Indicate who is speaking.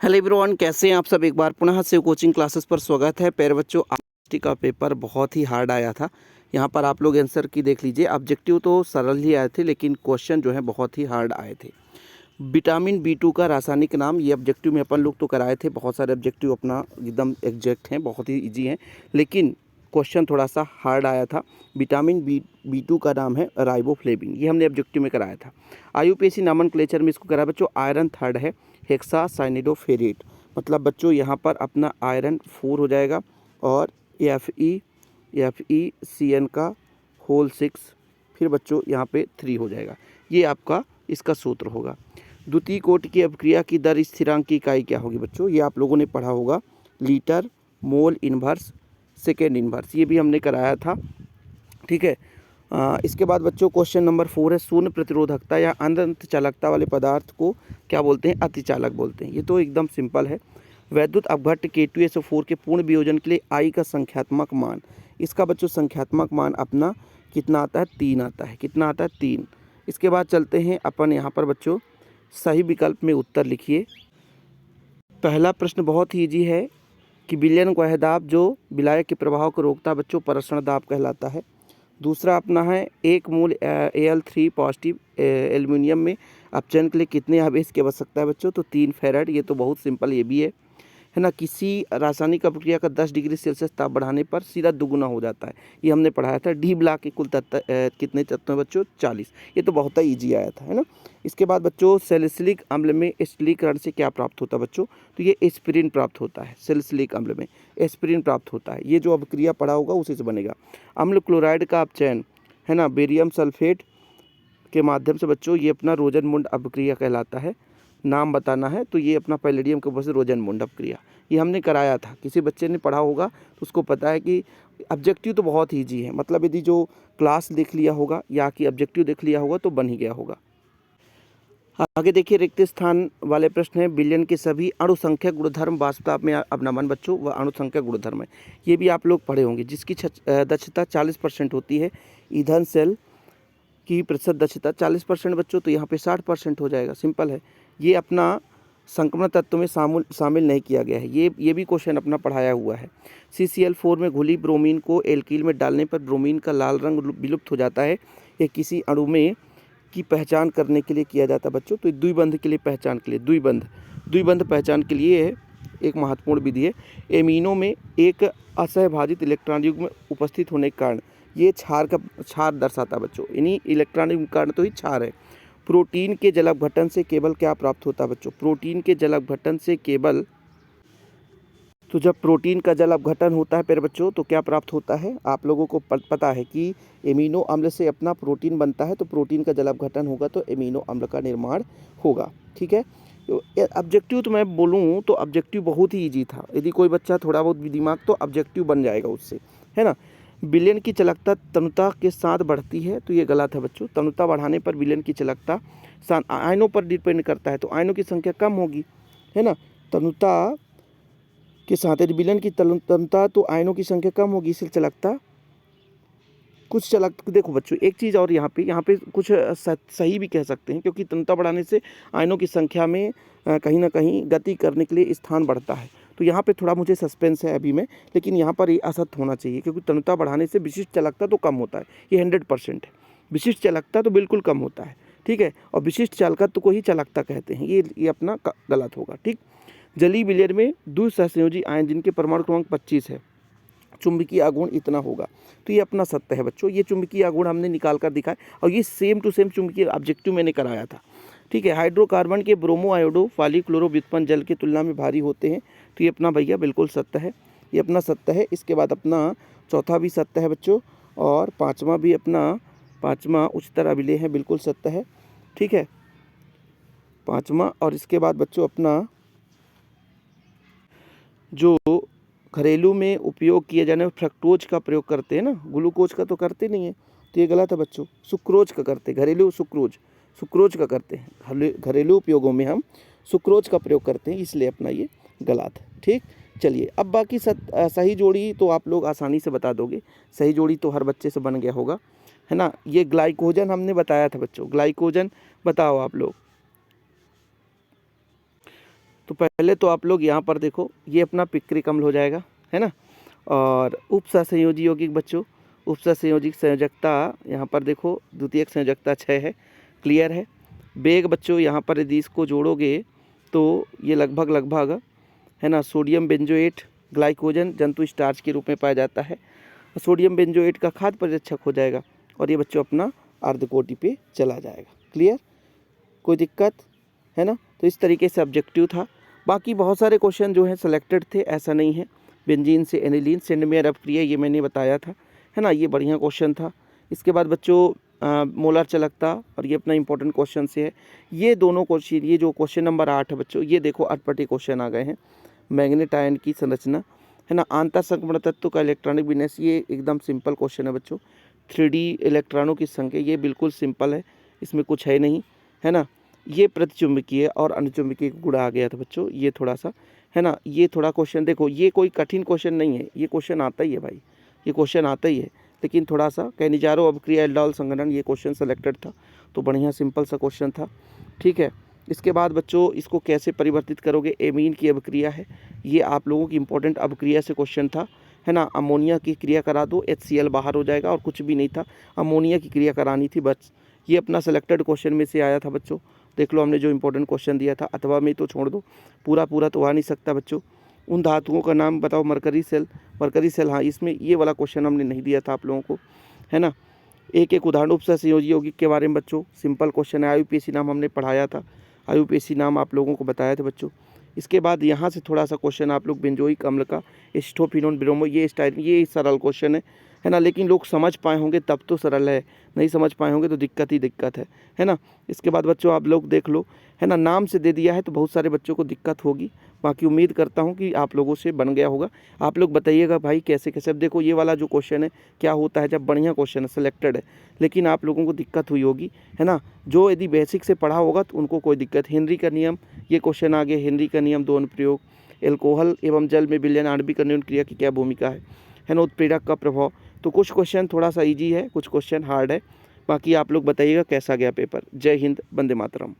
Speaker 1: Hello everyone, कैसे हैं आप सब। एक बार पुनः से कोचिंग क्लासेस पर स्वागत है। प्यारे बच्चों, आज का पेपर बहुत ही हार्ड आया था। यहाँ पर आप लोग आंसर की देख लीजिए। ऑब्जेक्टिव तो सरल ही आए थे, लेकिन क्वेश्चन जो है बहुत ही हार्ड आए थे। विटामिन B2 का रासायनिक नाम, ये ऑब्जेक्टिव में अपन लोग तो कराए थे। बहुत सारे ऑब्जेक्टिव अपना एकदम एग्जैक्ट हैं, बहुत ही ईजी हैं, लेकिन क्वेश्चन थोड़ा सा हार्ड आया था। विटामिन B2 का नाम है राइबोफ्लेविन, ये हमने ऑब्जेक्टिव में कराया था। IUPAC नॉमेनक्लेचर में इसको कराया बच्चों। आयरन थर्ड है, हेक्सासाइनिडोफेरेट, मतलब बच्चों यहाँ पर अपना आयरन 4 हो जाएगा और FeCN का होल 6, फिर बच्चों यहाँ पे 3 हो जाएगा। ये आपका इसका सूत्र होगा। द्वितीय कोटि की अपक्रिया की दर स्थिरांक की इकाई क्या होगी बच्चों, ये आप लोगों ने पढ़ा होगा। लीटर, मोल इन्वर्स, सेकेंड इन्वर्स, ये भी हमने कराया था। ठीक है। इसके बाद बच्चों क्वेश्चन नंबर 4 है, शून्य प्रतिरोधकता या अनंत चालकता वाले पदार्थ को क्या बोलते हैं, अतिचालक बोलते हैं। ये तो एकदम सिंपल है। वैद्युत अपघट्ट K2SO4 के पूर्ण वियोजन के लिए I का संख्यात्मक मान, इसका बच्चों संख्यात्मक मान अपना कितना आता है, 3 आता है। कितना आता है, 3। इसके बाद चलते हैं अपन यहाँ पर बच्चों, सही विकल्प में उत्तर लिखिए। पहला प्रश्न बहुत ही ईजी है कि विलयन वह दाब जो विलायक के प्रभाव को रोकता है बच्चों, परीक्षण दाब कहलाता है। दूसरा अपना है, एक मूल Al3 पॉजिटिव एल्युमिनियम में अपचयन के लिए कितने आवेश की आवश्यकता है बच्चों, तो 3 फेराड। ये तो बहुत सिंपल ये भी है ना। किसी रासायनिक अभिक्रिया का 10 डिग्री सेल्सियस ताप बढ़ाने पर सीधा दुगुना हो जाता है, ये हमने पढ़ाया था। डी ब्लॉक के कुल तत्व कितने तत्व हैं बच्चों, 40। ये तो बहुत ही ईजी आया था, है ना। इसके बाद बच्चों, सैलिसिलिक अम्ल में स्थिरीकरण से क्या प्राप्त होता है बच्चों, तो ये एस्पिरिन प्राप्त होता है। सैलिसिलिक अम्ल में एस्पिरिन प्राप्त होता है। ये जो अभिक्रिया पढ़ा होगा उसी से बनेगा। अम्ल क्लोराइड का अपचयन, है ना, बेरियम सल्फेट के माध्यम से बच्चों, ये अपना रोजनमुंड अभिक्रिया कहलाता है। नाम बताना है तो ये अपना पैलेडियम के ऊपर से रोजनमुंड अभिक्रिया, ये हमने कराया था। किसी बच्चे ने पढ़ा होगा तो उसको पता है कि ऑब्जेक्टिव तो बहुत ईजी है। मतलब यदि जो क्लास देख लिया होगा या कि ऑब्जेक्टिव देख लिया होगा तो बन ही गया होगा। आगे देखिए, रिक्त स्थान वाले प्रश्न है, विलयन के सभी अणुसंख्यक गुणधर्म वास्तव में अवनमन बच्चों व अणुसंख्यक गुणधर्म है। ये भी आप लोग पढ़े होंगे। जिसकी दक्षता 40% होती है, ईंधन सेल की प्रतिशत दक्षता 40% बच्चों, तो यहाँ पे 60% हो जाएगा। सिंपल है। ये अपना संक्रमण तत्व में शामिल नहीं किया गया है। ये भी क्वेश्चन अपना पढ़ाया हुआ है। CCl4 में घुली ब्रोमीन को एल्कील में डालने पर ब्रोमीन का लाल रंग विलुप्त हो जाता है। ये किसी अणु में की पहचान करने के लिए किया जाता है बच्चों, तो द्विबंध के लिए पहचान के लिए, द्विबंध पहचान के लिए एक महत्वपूर्ण विधि है। एमिनो में एक असहभाजित इलेक्ट्रॉन युग्म उपस्थित होने के कारण ये क्षार दर्शाता है बच्चों। इन्हीं इलेक्ट्रॉन युग्म कारण तो ही क्षार है। प्रोटीन के जलापघटन से केवल क्या प्राप्त होता है बच्चों, प्रोटीन के जलापघटन से केवल, तो जब प्रोटीन का जल अपघटन होता है फिर बच्चों तो क्या प्राप्त होता है, आप लोगों को पता है कि एमिनो अम्ल से अपना प्रोटीन बनता है, तो प्रोटीन का जल अपघटन होगा तो एमिनो अम्ल का निर्माण होगा। ठीक है। तो ऑब्जेक्टिव तो मैं बोलूँ तो ऑब्जेक्टिव बहुत ही ईजी था। यदि कोई बच्चा थोड़ा बहुत भी दिमाग, तो ऑब्जेक्टिव बन जाएगा उससे, है ना। विलयन की चालकता तनुता के साथ बढ़ती है, तो ये गलत है बच्चों। तनुता बढ़ाने पर विलयन की चालकता आयनों पर डिपेंड करता है, तो आयनों की संख्या कम होगी, है ना। तनुता के साथ यदि विलयन की तनुता, तो आयनों की संख्या कम होगी, इसलिए चालकता कुछ चालक। देखो बच्चों, एक चीज़ और यहाँ पे कुछ सही भी कह सकते हैं, क्योंकि तनुता बढ़ाने से आयनों की संख्या में कहीं ना कहीं गति करने के लिए स्थान बढ़ता है। तो यहाँ पे थोड़ा मुझे सस्पेंस है अभी में, लेकिन यहाँ पर ये असत्य होना चाहिए, क्योंकि तनुता बढ़ाने से विशिष्ट चालकता तो कम होता है, ये 100% है। विशिष्ट चालकता तो बिल्कुल कम होता है, ठीक है। और विशिष्ट चालकत्व को ही चालकता कहते हैं, ये अपना गलत होगा, ठीक। जलीय विलयन में द्विसहसंयोजी आयन जिनके परमाणु क्रमांक 25 है, चुंबकीय आघूर्ण इतना होगा, तो ये अपना सत्य है बच्चों। ये चुंबकीय आघूर्ण हमने निकाल कर दिखाया, और ये सेम टू सेम चुंबकीय ऑब्जेक्टिव मैंने कराया था, ठीक है। हाइड्रोकार्बन के ब्रोमो आयोडो पॉलीक्लोरो व्युत्पन्न जल की तुलना में भारी होते हैं, तो ये अपना भैया बिल्कुल सत्य है, ये अपना सत्य है। इसके बाद अपना चौथा भी सत्य है बच्चों, और पाँचवा भी अपना, पाँचवा उच्चतर अभिलेय है, बिल्कुल सत्य है, ठीक है, पाँचवा। और इसके बाद बच्चों अपना जो घरेलू में उपयोग किए जाने फ्रक्टोज का प्रयोग करते हैं ना, ग्लूकोज का तो करते नहीं है, तो ये गलत है बच्चों। सुक्रोज का करते हैं, घरेलू सुक्रोज का करते हैं। घरेलू उपयोगों में हम सुक्रोज का प्रयोग करते हैं, इसलिए अपना ये गलत है, ठीक। चलिए, अब बाकी सही जोड़ी तो आप लोग आसानी से बता दोगे। सही जोड़ी तो हर बच्चे से बन गया होगा, है ना। ये ग्लाइकोजन हमने बताया था बच्चों, ग्लाइकोजन बताओ आप लोग। तो पहले तो आप लोग यहाँ पर देखो, ये अपना पिक्रिक अम्ल हो जाएगा, है ना। और उपसहसंयोजी यौगिक बच्चों, उपसहसंयोजिक संयोजकता यहाँ पर देखो द्वितीयक संयोजकता 6 है, क्लियर है। बेग बच्चों यहाँ पर यदि इसको जोड़ोगे तो ये लगभग है ना, सोडियम बेंजोएट ग्लाइकोजन जंतु स्टार्च के रूप में पाया जाता है। सोडियम बेंजोएट का खाद्य परिरक्षक हो जाएगा और ये बच्चों अपना अर्धकोटि पे चला जाएगा। क्लियर, कोई दिक्कत है ना। तो इस तरीके से ऑब्जेक्टिव था। बाकी बहुत सारे क्वेश्चन जो हैं सिलेक्टेड थे, ऐसा नहीं है। बेंजीन से एनिलीन सेंडमेयर अपक्रिया ये मैंने बताया था, है ना, ये बढ़िया क्वेश्चन था। इसके बाद बच्चों मोलर चालकता, और ये अपना इंपॉर्टेंट क्वेश्चन से है। ये दोनों क्वेश्चन, ये जो क्वेश्चन नंबर 8 है बच्चों, ये देखो अटपटे क्वेश्चन आ गए हैं। मैग्नेट आयन की संरचना, है ना, आंतर संक्रमण तत्व का इलेक्ट्रॉनिक विन्यास, ये एकदम सिंपल क्वेश्चन है बच्चों। 3D इलेक्ट्रॉनों की संख्या, ये बिल्कुल सिंपल है, इसमें कुछ है नहीं, है ना। ये प्रतिचुंबकीय और अनुचुंबकीय गुण आ गया था बच्चों, ये थोड़ा सा, है ना। ये थोड़ा क्वेश्चन देखो, ये कोई कठिन क्वेश्चन नहीं है, ये क्वेश्चन आता ही है भाई, ये क्वेश्चन आता ही है, लेकिन थोड़ा सा कैनिजारो अभिक्रिया एल्डोल संगठन, ये क्वेश्चन सेलेक्टेड था, तो बढ़िया सिंपल सा क्वेश्चन था, ठीक है। इसके बाद बच्चों इसको कैसे परिवर्तित करोगे, एमीन की अभिक्रिया है, ये आप लोगों की इंपॉर्टेंट अभिक्रिया से क्वेश्चन था, है ना। अमोनिया की क्रिया करा दो, HCl बाहर हो जाएगा और कुछ भी नहीं था, अमोनिया की क्रिया करानी थी बस। ये अपना सेलेक्टेड क्वेश्चन में से आया था बच्चों, देख लो हमने जो इंपॉर्टेंट क्वेश्चन दिया था। अथवा में तो छोड़ दो, पूरा तो आ नहीं सकता बच्चों। उन धातुओं का नाम बताओ, मरकरी सेल, हाँ इसमें ये वाला क्वेश्चन हमने नहीं दिया था आप लोगों को, है ना। एक उदाहरण उपसहसंयोजी यौगिक के बारे में बच्चों, सिंपल क्वेश्चन है। IUPAC नाम हमने पढ़ाया था, IUPAC नाम आप लोगों को बताया था बच्चों। इसके बाद यहाँ से थोड़ा सा क्वेश्चन आप लोग बेंजोइक अम्ल का, एस्टोफिनोन ब्रोमो, ये सरल क्वेश्चन है ना, लेकिन लोग समझ पाए होंगे तब तो सरल है, नहीं समझ पाए होंगे तो दिक्कत है ना। इसके बाद बच्चों आप लोग देख लो, है ना, नाम से दे दिया है तो बहुत सारे बच्चों को दिक्कत होगी। बाकी उम्मीद करता हूँ कि आप लोगों से बन गया होगा। आप लोग बताइएगा भाई कैसे कैसे। अब देखो ये वाला जो क्वेश्चन है, क्या होता है जब बढ़िया क्वेश्चन है, सिलेक्टेड है, लेकिन आप लोगों को दिक्कत हुई होगी, है ना। जो यदि बेसिक से पढ़ा होगा तो उनको कोई दिक्कत। हेनरी का नियम, ये क्वेश्चन आ गया, हेनरी का नियम 2 अनुप्रयोग। एल्कोहल एवं जल में विलयन आणविक अन्योन क्रिया की क्या भूमिका है ना, उत्प्रेरक का प्रभाव। तो कुछ क्वेश्चन थोड़ा सा इजी है, कुछ क्वेश्चन हार्ड है। बाकी आप लोग बताइएगा कैसा गया पेपर। जय हिंद, वंदे मातरम।